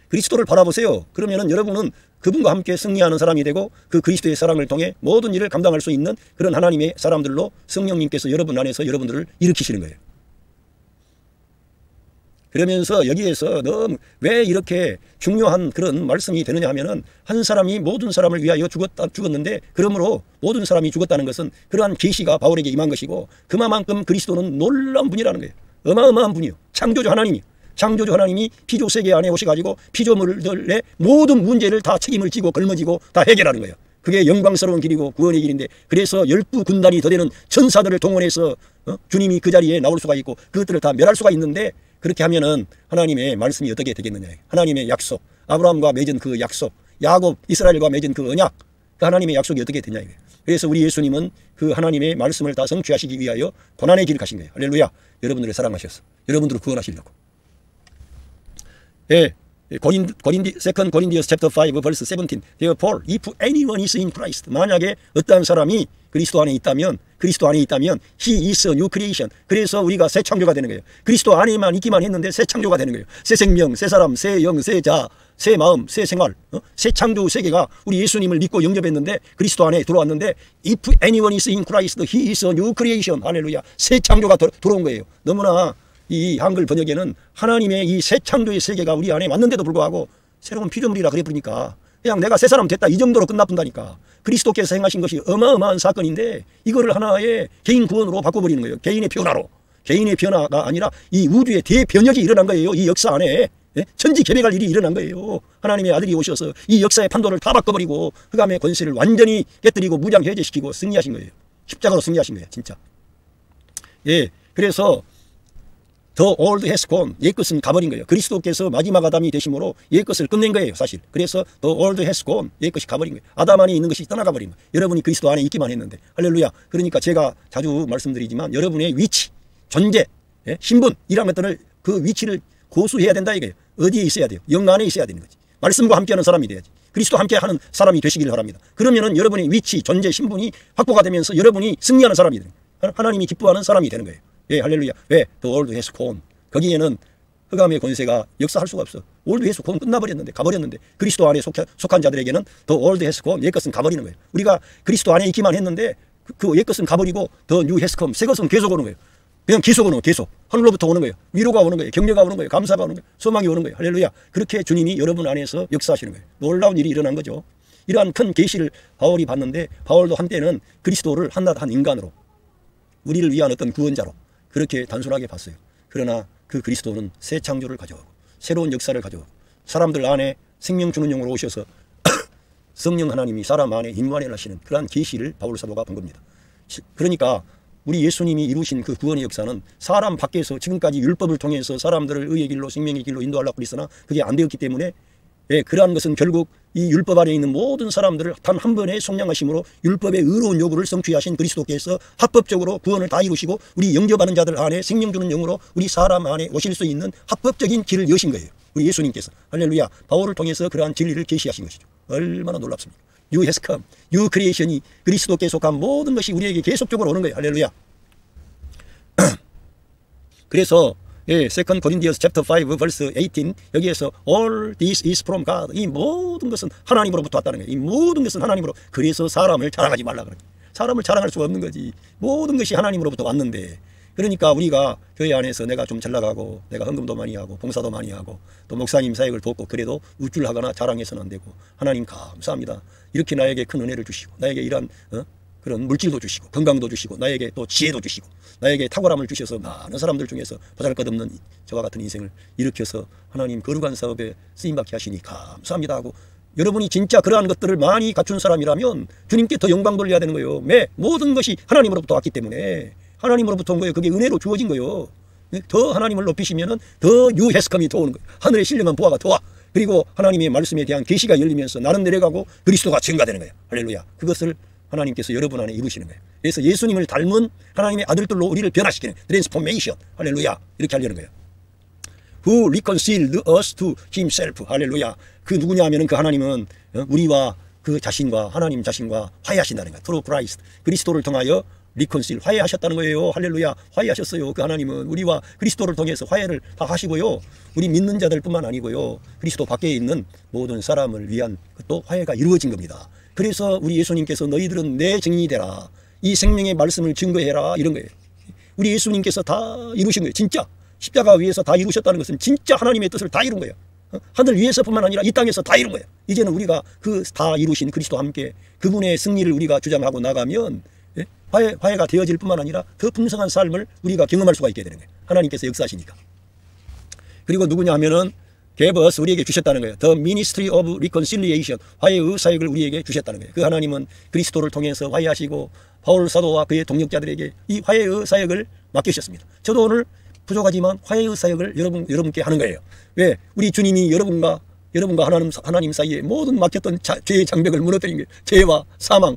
그리스도를 바라보세요. 그러면은 여러분은 그분과 함께 승리하는 사람이 되고 그 그리스도의 사랑을 통해 모든 일을 감당할 수 있는 그런 하나님의 사람들로 성령님께서 여러분 안에서 여러분들을 일으키시는 거예요. 그러면서 여기에서 너무 왜 이렇게 중요한 그런 말씀이 되느냐 하면은 한 사람이 모든 사람을 위하여 죽었는데 그러므로 모든 사람이 죽었다는 것은 그러한 계시가 바울에게 임한 것이고 그만큼 그리스도는 놀라운 분이라는 거예요. 어마어마한 분이요. 창조주 하나님이요. 창조주 하나님이 피조 세계 안에 오셔가지고 피조물들의 모든 문제를 다 책임을 지고 걸머지고 다 해결하는 거예요. 그게 영광스러운 길이고 구원의 길인데 그래서 12군단이 더 되는 천사들을 동원해서 주님이 그 자리에 나올 수가 있고 그것들을 다 멸할 수가 있는데 그렇게 하면은 하나님의 말씀이 어떻게 되겠느냐. 하나님의 약속, 아브라함과 맺은 그 약속, 야곱, 이스라엘과 맺은 그 언약, 그 하나님의 약속이 어떻게 되냐 이거예요. 그래서 우리 예수님은 그 하나님의 말씀을 다 성취하시기 위하여 고난의 길을 가신 거예요. 할렐루야. 여러분들을 사랑하셨어. 여러분들을 구원하시려고. 예, Second Corinthians chapter 5 verse 17. Therefore, if anyone is in Christ, 만약에 어떠한 사람이 그리스도 안에 있다면 He is a new creation. 그래서 우리가 새 창조가 되는 거예요. 그리스도 안에만 있기만 했는데 새 창조가 되는 거예요. 새 생명, 새 사람, 새 영, 새 자, 새 마음, 새 생활, 새 창조 세계가 우리 예수님을 믿고 영접했는데 그리스도 안에 들어왔는데 If anyone is in Christ, He is a new creation. 할렐루야. 새 창조가 들어온 거예요. 너무나 이 한글 번역에는 하나님의 이 새 창조의 세계가 우리 안에 왔는데도 불구하고 새로운 피조물이라 그래 버리니까 그냥 내가 새 사람 됐다 이 정도로 끝나뿐다니까. 그리스도께서 행하신 것이 어마어마한 사건인데 이거를 하나의 개인 구원으로 바꿔버리는 거예요. 개인의 변화로. 개인의 변화가 아니라 이 우주의 대변혁이 일어난 거예요. 이 역사 안에. 천지개벽할 일이 일어난 거예요. 하나님의 아들이 오셔서 이 역사의 판도를 다 바꿔버리고 흑암의 권세를 완전히 깨뜨리고 무장해제시키고 승리하신 거예요. 십자가로 승리하신 거예요. 진짜. 예, 그래서 The old has gone. 옛것은 가버린 거예요. 그리스도께서 마지막 아담이 되심으로 옛것을 끝낸 거예요. 사실. 그래서 The old has gone. 옛것이 가버린 거예요. 아담 안에 있는 것이 떠나가 버린 거예요. 여러분이 그리스도 안에 있기만 했는데. 할렐루야. 그러니까 제가 자주 말씀드리지만 여러분의 위치, 존재, 신분 이런 것들을 그 위치를 고수해야 된다 이거예요. 어디에 있어야 돼요? 영 안에 있어야 되는 거지. 말씀과 함께하는 사람이 돼야지. 그리스도 함께하는 사람이 되시기를 바랍니다. 그러면은 여러분의 위치, 존재, 신분이 확보가 되면서 여러분이 승리하는 사람이 되는 거예요. 하나님이 기뻐하는 사람이 되는 거예요. 예, 할렐루야. 왜? The old has gone. 거기에는 흑암의 권세가 역사할 수가 없어. old has gone 끝나버렸는데, 가버렸는데 그리스도 안에 속한 자들에게는 The old has gone. 옛것은 가버리는 거예요. 우리가 그리스도 안에 있기만 했는데 그 옛것은 가버리고 The new has come. 새 것은 계속 오는 거예요. 그냥 계속 오는 거예요. 계속. 하늘로부터 오는 거예요. 위로가 오는 거예요. 격려가 오는 거예요. 감사가 오는 거예요. 소망이 오는 거예요. 할렐루야. 그렇게 주님이 여러분 안에서 역사하시는 거예요. 놀라운 일이 일어난 거죠. 이러한 큰 계시를 바울이 봤는데 바울도 한때는 그리스도를 한낱 한 인간으로 우리를 위한 어떤 구원자로 그렇게 단순하게 봤어요. 그러나 그 그리스도는 새 창조를 가져오고 새로운 역사를 가져오고 사람들 안에 생명 주는 영으로 오셔서 성령 하나님이 사람 안에 임관을 하시는 그러한 계시를 바울 사도가 본 겁니다. 그러니까 우리 예수님이 이루신 그 구원의 역사는 사람 밖에서 지금까지 율법을 통해서 사람들을 의의 길로 생명의 길로 인도하려고 그랬으나 그게 안 되었기 때문에 예, 그러한 것은 결국 이 율법 아래 있는 모든 사람들을 단 한 번의 속량하심으로 율법의 의로운 요구를 성취하신 그리스도께서 합법적으로 구원을 다 이루시고 우리 영접하는 자들 안에 생명 주는 영으로 우리 사람 안에 오실 수 있는 합법적인 길을 여신 거예요. 우리 예수님께서. 할렐루야. 바울을 통해서 그러한 진리를 계시하신 것이죠. 얼마나 놀랍습니까? You has come. You creation이 그리스도께 속한 모든 것이 우리에게 계속적으로 오는 거예요. 할렐루야. 그래서 예, 2 Corinthians chapter 5 verse 18 여기에서 all this is from God. 이 모든 것은 하나님으로부터 왔다는 거예요. 이 모든 것은 하나님으로. 그래서 사람을 자랑하지 말라 그래요. 사람을 자랑할 수가 없는 거지. 모든 것이 하나님으로부터 왔는데, 그러니까 우리가 교회 안에서 내가 좀 잘 나가고 내가 헌금도 많이 하고 봉사도 많이 하고 또 목사님 사역을 돕고 그래도 우쭐하거나 자랑해서는 안 되고, 하나님 감사합니다. 이렇게 나에게 큰 은혜를 주시고 나에게 이런 그런 물질도 주시고 건강도 주시고 나에게 또 지혜도 주시고 나에게 탁월함을 주셔서 많은 사람들 중에서 보잘것없는 저와 같은 인생을 일으켜서 하나님 거룩한 사업에 쓰임받게 하시니 감사합니다 하고, 여러분이 진짜 그러한 것들을 많이 갖춘 사람이라면 주님께 더 영광 돌려야 되는 거예요. 모든 것이 하나님으로부터 왔기 때문에 하나님으로부터 온 거예요. 그게 은혜로 주어진 거예요. 더 하나님을 높이시면은 더 유해스컴이 더 오는 거예요. 하늘의 신령한 보화가 더 와. 그리고 하나님의 말씀에 대한 계시가 열리면서 나는 내려가고 그리스도가 증가되는 거예요. 할렐루야. 그것을 하나님께서 여러분 안에 이루시는 거예요. 그래서 예수님을 닮은 하나님의 아들들로 우리를 변화시키는 트랜스포메이션. 할렐루야. 이렇게 하려는 거예요. Who reconciled us to himself. 할렐루야. 그 누구냐 하면은 그 하나님은 우리와 그 자신과 하나님 자신과 화해하신다는 거예요. Through Christ. 그리스도를 통하여 리콘실 화해하셨다는 거예요. 할렐루야. 화해하셨어요. 그 하나님은 우리와 그리스도를 통해서 화해를 다 하시고요. 우리 믿는 자들뿐만 아니고요. 그리스도 밖에 있는 모든 사람을 위한 또 화해가 이루어진 겁니다. 그래서 우리 예수님께서 너희들은 내 증인이되라. 이 생명의 말씀을 증거해라. 이런 거예요. 우리 예수님께서 다 이루신 거예요. 진짜. 십자가 위에서 다 이루셨다는 것은 진짜 하나님의 뜻을 다 이룬 거예요. 하늘 위에서뿐만 아니라 이 땅에서 다 이룬 거예요. 이제는 우리가 그 다 이루신 그리스도와 함께 그분의 승리를 우리가 주장하고 나가면 화해가 되어질 뿐만 아니라 더 풍성한 삶을 우리가 경험할 수가 있게 되는 거예요. 하나님께서 역사하시니까. 그리고 누구냐 하면은 gave us, 우리에게 주셨다는 거예요. The ministry of reconciliation. 화해의 사역을 우리에게 주셨다는 거예요. 그 하나님은 그리스도를 통해서 화해하시고 바울 사도와 그의 동역자들에게 이 화해의 사역을 맡기셨습니다. 저도 오늘 부족하지만 화해의 사역을 여러분께 하는 거예요. 왜? 우리 주님이 여러분과 하나님 사이에 모든 막혔던 죄의 장벽을 무너뜨린 거예요. 죄와 사망,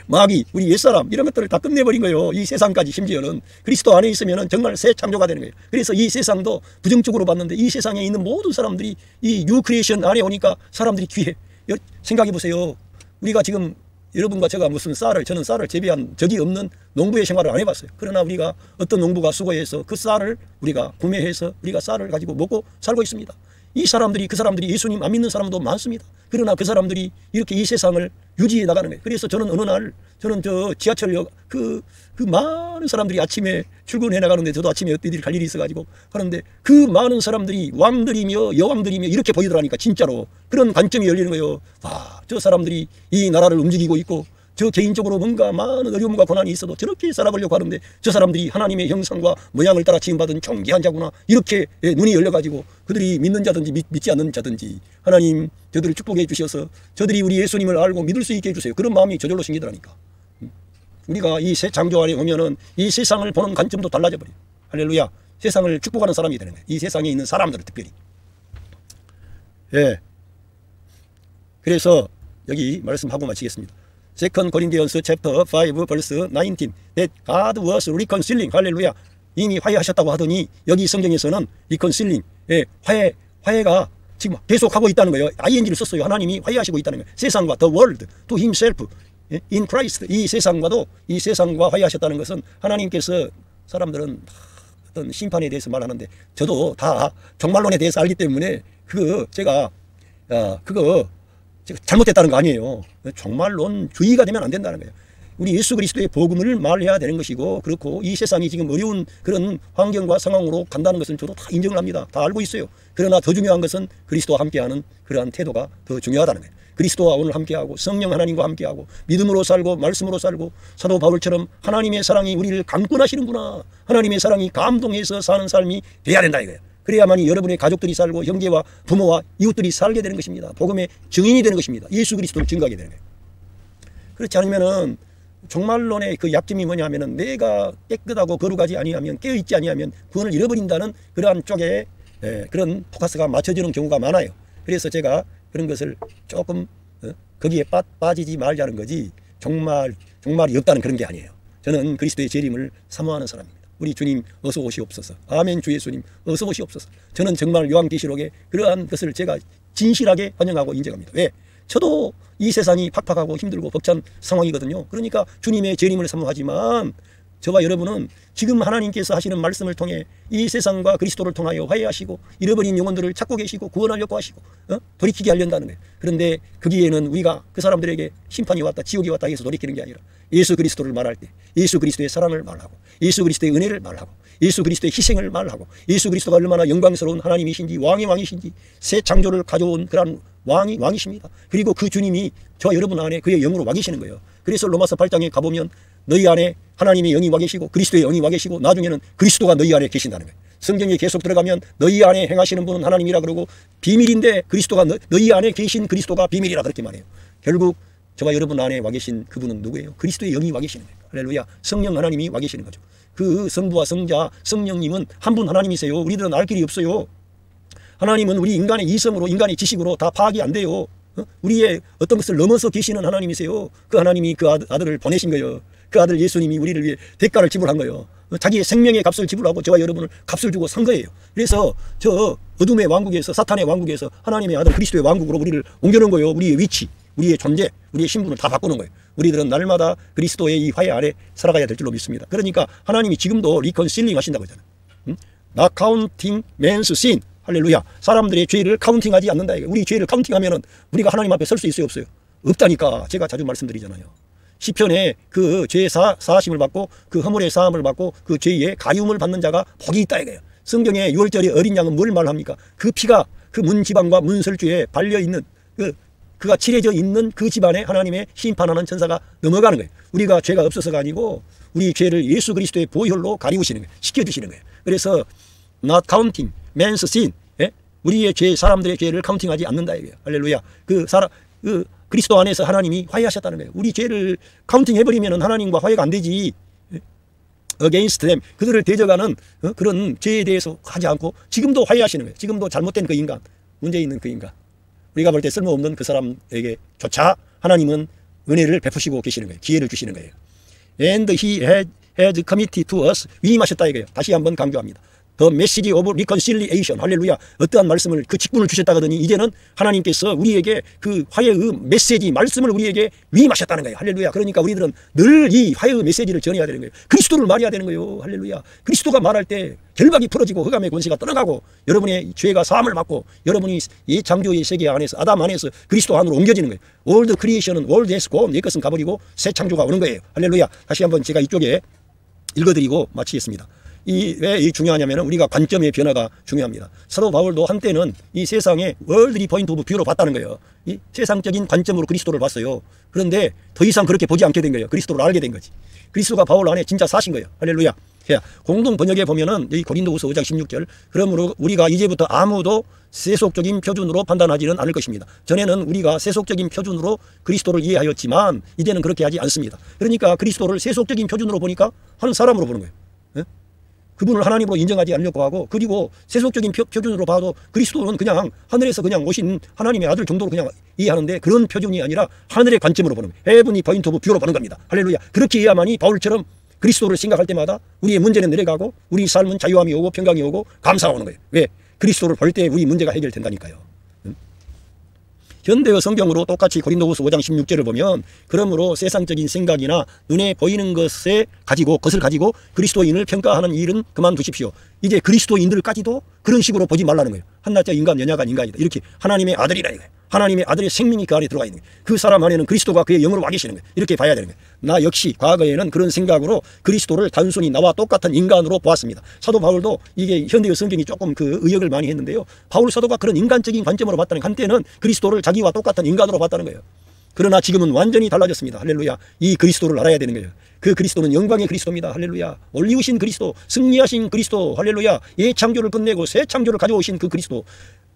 마귀, 우리 옛사람 이런 것들을 다 끝내버린 거예요. 이 세상까지 심지어는 그리스도 안에 있으면 정말 새 창조가 되는 거예요. 그래서 이 세상도 부정적으로 봤는데 이 세상에 있는 모든 사람들이 이 뉴 크리에이션 안에 오니까 사람들이 귀해. 생각해 보세요. 우리가 지금 여러분과 제가 저는 쌀을 재배한 적이 없는 농부의 생활을 안 해봤어요. 그러나 우리가 어떤 농부가 수고해서 그 쌀을 우리가 구매해서 우리가 쌀을 가지고 먹고 살고 있습니다. 그 사람들이 예수님 안 믿는 사람도 많습니다. 그러나 그 사람들이 이렇게 이 세상을 유지해 나가는 거예요. 그래서 저는 어느 날 저 지하철역 그 많은 사람들이 아침에 출근해 나가는데 저도 아침에 어디들 갈 일이 있어가지고 하는데 그 많은 사람들이 왕들이며 여왕들이며 이렇게 보이더라니까 진짜로 그런 관점이 열리는 거예요. 와, 저 사람들이 이 나라를 움직이고 있고 저 개인적으로 뭔가 많은 어려움과 고난이 있어도 저렇게 살아보려고 하는데 저 사람들이 하나님의 형상과 모양을 따라 지음받은 존귀한 자구나. 이렇게 눈이 열려가지고 그들이 믿는 자든지 믿지 않는 자든지 하나님 저들을 축복해 주셔서 저들이 우리 예수님을 알고 믿을 수 있게 해주세요. 그런 마음이 저절로 생기더라니까. 우리가 이 새 창조 안에 오면은 이 세상을 보는 관점도 달라져 버려요. 할렐루야. 세상을 축복하는 사람이 되는 거예요. 이 세상에 있는 사람들을 특별히. 예. 그래서 여기 말씀하고 마치겠습니다. 2 Corinthians chapter 5 verse 19 that God was reconciling. 할렐루야. 이미 화해하셨다고 하더니 여기 성경에서는 reconciling, 화해가 지금 계속하고 있다는 거예요. ing를 썼어요. 하나님이 화해하시고 있다는 거예요. 세상과 the world to himself in Christ. 이 세상과 화해하셨다는 것은 하나님께서 사람들은 어떤 심판에 대해서 말하는데 저도 다 종말론에 대해서 알기 때문에 제가 잘못됐다는 거 아니에요. 종말론주의가 되면 안 된다는 거예요. 우리 예수 그리스도의 복음을 말해야 되는 것이고, 그렇고 이 세상이 지금 어려운 그런 환경과 상황으로 간다는 것은 저도 다 인정을 합니다. 다 알고 있어요. 그러나 더 중요한 것은 그리스도와 함께하는 그러한 태도가 더 중요하다는 거예요. 그리스도와 오늘 함께하고 성령 하나님과 함께하고 믿음으로 살고 말씀으로 살고 사도 바울처럼 하나님의 사랑이 우리를 감권하시는구나. 하나님의 사랑이 감동해서 사는 삶이 돼야 된다 이거예요. 그래야만이 여러분의 가족들이 살고 형제와 부모와 이웃들이 살게 되는 것입니다. 복음의 증인이 되는 것입니다. 예수 그리스도를 증거하게 되는 거예요. 그렇지 않으면은 종말론의 그 약점이 뭐냐 하면은 내가 깨끗하고 거룩하지 아니하면 깨어있지 아니하면 구원을 잃어버린다는 그러한 쪽에 그런 포커스가 맞춰지는 경우가 많아요. 그래서 제가 그런 것을 조금 거기에 빠지지 말자는 거지 종말이 없다는 그런 게 아니에요. 저는 그리스도의 재림을 사모하는 사람입니다. 우리 주님 어서 오시옵소서. 아멘. 주 예수님 어서 오시옵소서. 저는 정말 요한계시록에 그러한 것을 제가 진실하게 환영하고 인정합니다. 왜? 저도 이 세상이 팍팍하고 힘들고 벅찬 상황이거든요. 그러니까 주님의 재림을 사모하지만 저와 여러분은 지금 하나님께서 하시는 말씀을 통해 이 세상과 그리스도를 통하여 화해하시고 잃어버린 영혼들을 찾고 계시고 구원하려고 하시고 돌이키게 하려는 거예요. 그런데 거기에는 우리가 그 사람들에게 심판이 왔다 지옥이 왔다 해서 돌이키는 게 아니라 예수 그리스도를 말할 때 예수 그리스도의 사랑을 말하고 예수 그리스도의 은혜를 말하고 예수 그리스도의 희생을 말하고 예수 그리스도가 얼마나 영광스러운 하나님이신지 왕의 왕이신지 새 창조를 가져온 그런 왕이십니다. 그리고 그 주님이 저와 여러분 안에 그의 영으로 와 계시는 거예요. 그래서 로마서 8장에 가보면 너희 안에 하나님의 영이 와 계시고 그리스도의 영이 와 계시고 나중에는 그리스도가 너희 안에 계신다는 거예요. 성경에 계속 들어가면 너희 안에 행하시는 분은 하나님이라 그러고 비밀인데 그리스도가 너희 안에 계신 그리스도가 비밀이라 그렇게 말해요. 결국 저와 여러분 안에 와 계신 그분은 누구예요? 그리스도의 영이 와 계시는 거예요. 할렐루야. 성령 하나님이 와 계시는 거죠. 그 성부와 성자 성령님은 한 분 하나님이세요. 우리들은 알 길이 없어요. 하나님은 우리 인간의 이성으로 인간의 지식으로 다 파악이 안 돼요. 우리의 어떤 것을 넘어서 계시는 하나님이세요. 그 하나님이 그 아들을 보내신 거예요. 그 아들 예수님이 우리를 위해 대가를 지불한 거예요. 자기의 생명의 값을 지불하고 저와 여러분을 값을 주고 산 거예요. 그래서 저 어둠의 왕국에서 사탄의 왕국에서 하나님의 아들 그리스도의 왕국으로 우리를 옮겨놓은 거예요. 우리의 위치, 우리의 존재, 우리의 신분을 다 바꾸는 거예요. 우리들은 날마다 그리스도의 이 화해 아래 살아가야 될 줄로 믿습니다. 그러니까 하나님이 지금도 리컨실링 하신다고 하잖아요. Not counting man's sin. 할렐루야. 사람들의 죄를 카운팅하지 않는다. 우리 죄를 카운팅하면 우리가 하나님 앞에 설 수 있어요 없어요? 없다니까. 제가 자주 말씀드리잖아요. 시편에 그 죄의 사하심을 받고 그 허물의 사함을 받고 그 죄의 가리움을 받는 자가 복이 있다 이거예요. 성경에 6월절에 어린 양은 뭘 말합니까? 그 피가 그 문지방과 문설주에 발려있는 그가 칠해져 있는 그 집안에 하나님의 심판하는 천사가 넘어가는 거예요. 우리가 죄가 없어서가 아니고 우리 죄를 예수 그리스도의 보혈로 가리우시는 거예요. 시켜주시는 거예요. 그래서 not counting man's sin. 예? 우리의 죄, 사람들의 죄를 카운팅하지 않는다 이거예요. 할렐루야. 그리스도 안에서 하나님이 화해하셨다는 거예요. 우리 죄를 카운팅해버리면 하나님과 화해가 안 되지. against them. 그들을 대적하는 그런 죄에 대해서 하지 않고 지금도 화해하시는 거예요. 지금도 잘못된 그 인간, 문제 있는 그 인간, 우리가 볼 때 쓸모없는 그 사람에게 조차 하나님은 은혜를 베푸시고 계시는 거예요. 기회를 주시는 거예요. And he has committed to us. 위임하셨다 이거예요. 다시 한번 강조합니다. The message of reconciliation. 할렐루야. 어떠한 말씀을 그 직분을 주셨다거든요. 이제는 하나님께서 우리에게 그 화해의 메시지 말씀을 우리에게 위임하셨다는 거예요. 할렐루야. 그러니까 우리들은 늘 이 화해의 메시지를 전해야 되는 거예요. 그리스도를 말해야 되는 거예요. 할렐루야. 그리스도가 말할 때 결박이 풀어지고 흑암의 권세가 떠나가고 여러분의 죄가 사함을 받고 여러분이 이 창조의 세계 안에서 아담 안에서 그리스도 안으로 옮겨지는 거예요. Old creation은 old has gone. 옛것은 가버리고 새 창조가 오는 거예요. 할렐루야. 다시 한번 제가 이쪽에 읽어드리고 마치겠습니다. 왜 이 중요하냐면 우리가 관점의 변화가 중요합니다. 사도 바울도 한때는 이 세상의 월드리 포인트 오브 뷰로 봤다는 거예요. 이 세상적인 관점으로 그리스도를 봤어요. 그런데 더 이상 그렇게 보지 않게 된 거예요. 그리스도를 알게 된 거지. 그리스도가 바울 안에 진짜 사신 거예요. 할렐루야. 공동 번역에 보면은 이 고린도후서 5장 16절. 그러므로 우리가 이제부터 아무도 세속적인 표준으로 판단하지는 않을 것입니다. 전에는 우리가 세속적인 표준으로 그리스도를 이해하였지만 이제는 그렇게 하지 않습니다. 그러니까 그리스도를 세속적인 표준으로 보니까 한 사람으로 보는 거예요. 그분을 하나님으로 인정하지 않으려고 하고 그리고 세속적인 표준으로 봐도 그리스도는 그냥 하늘에서 그냥 오신 하나님의 아들 정도로 그냥 이해하는데 그런 표준이 아니라 하늘의 관점으로 보는 거예요. 헤븐이 포인트 오브 뷰로 보는 겁니다. 할렐루야. 그렇게 이해야만이 바울처럼 그리스도를 생각할 때마다 우리의 문제는 내려가고 우리 삶은 자유함이 오고 평강이 오고 감사가 오는 거예요. 왜? 그리스도를 볼 때 우리 문제가 해결된다니까요. 현대의 성경으로 똑같이 고린도후서 5장 16절을 보면 그러므로 세상적인 생각이나 눈에 보이는 것을 가지고 그리스도인을 평가하는 일은 그만두십시오. 이제 그리스도인들까지도 그런 식으로 보지 말라는 거예요. 한낱자 인간 연약한 인간이다. 이렇게 하나님의 아들이라 이거예요. 하나님의 아들의 생명이 그 안에 들어가 있는 거예요. 그 사람 안에는 그리스도가 그의 영으로 와 계시는 거예요. 이렇게 봐야 되는 거예요. 나 역시 과거에는 그런 생각으로 그리스도를 단순히 나와 똑같은 인간으로 보았습니다. 사도 바울도 이게 현대의 성경이 조금 그 의역을 많이 했는데요. 바울 사도가 그런 인간적인 관점으로 봤다는 게 한때는 그리스도를 자기와 똑같은 인간으로 봤다는 거예요. 그러나 지금은 완전히 달라졌습니다. 할렐루야. 이 그리스도를 알아야 되는 거예요. 그 그리스도는 영광의 그리스도입니다. 할렐루야. 올리우신 그리스도, 승리하신 그리스도, 할렐루야. 예 창조를 끝내고 새 창조를 가져오신 그 그리스도,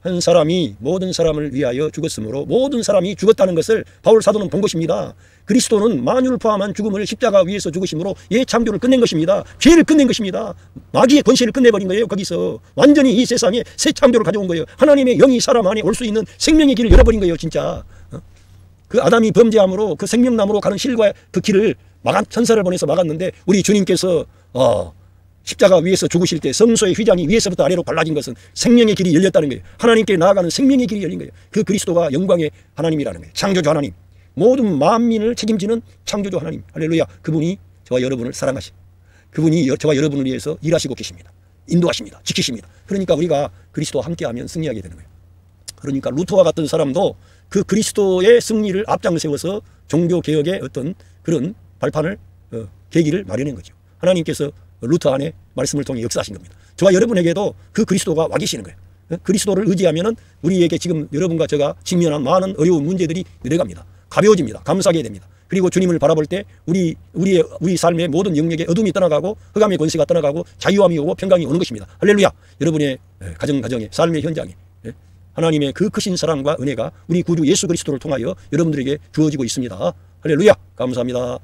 한 사람이 모든 사람을 위하여 죽었으므로 모든 사람이 죽었다는 것을 바울 사도는 본 것입니다. 그리스도는 만유를 포함한 죽음을 십자가 위에서 죽으심으로 창조를 끝낸 것입니다. 죄를 끝낸 것입니다. 마귀의 권세를 끝내버린 거예요. 거기서 완전히 이 세상에 새 창조를 가져온 거예요. 하나님의 영이 사람 안에 올 수 있는 생명의 길을 열어버린 거예요. 진짜 그 아담이 범죄함으로 그 생명나무로 가는 실과 그 길을 천사를 보내서 막았는데 우리 주님께서 십자가 위에서 죽으실 때 성소의 휘장이 위에서부터 아래로 갈라진 것은 생명의 길이 열렸다는 거예요. 하나님께 나아가는 생명의 길이 열린 거예요. 그 그리스도가 영광의 하나님이라는 거예요. 창조주 하나님, 모든 만민을 책임지는 창조주 하나님, 할렐루야. 그분이 저와 여러분을 사랑하시고 그분이 저와 여러분을 위해서 일하시고 계십니다. 인도하십니다. 지키십니다. 그러니까 우리가 그리스도와 함께하면 승리하게 되는 거예요. 그러니까 루터와 같은 사람도 그 그리스도의 승리를 앞장세워서 종교개혁의 어떤 그런 발판을 계기를 마련한 거죠. 하나님께서 루터 안에 말씀을 통해 역사하신 겁니다. 저와 여러분에게도 그 그리스도가 와 계시는 거예요. 그리스도를 의지하면 우리에게 지금 여러분과 제가 직면한 많은 어려운 문제들이 내려갑니다. 가벼워집니다. 감사하게 됩니다. 그리고 주님을 바라볼 때 우리 삶의 모든 영역의 어둠이 떠나가고 흑암의 권세가 떠나가고 자유함이 오고 평강이 오는 것입니다. 할렐루야. 여러분의 가정의 삶의 현장에 하나님의 그 크신 사랑과 은혜가 우리 구주 예수 그리스도를 통하여 여러분들에게 주어지고 있습니다. 할렐루야. 감사합니다.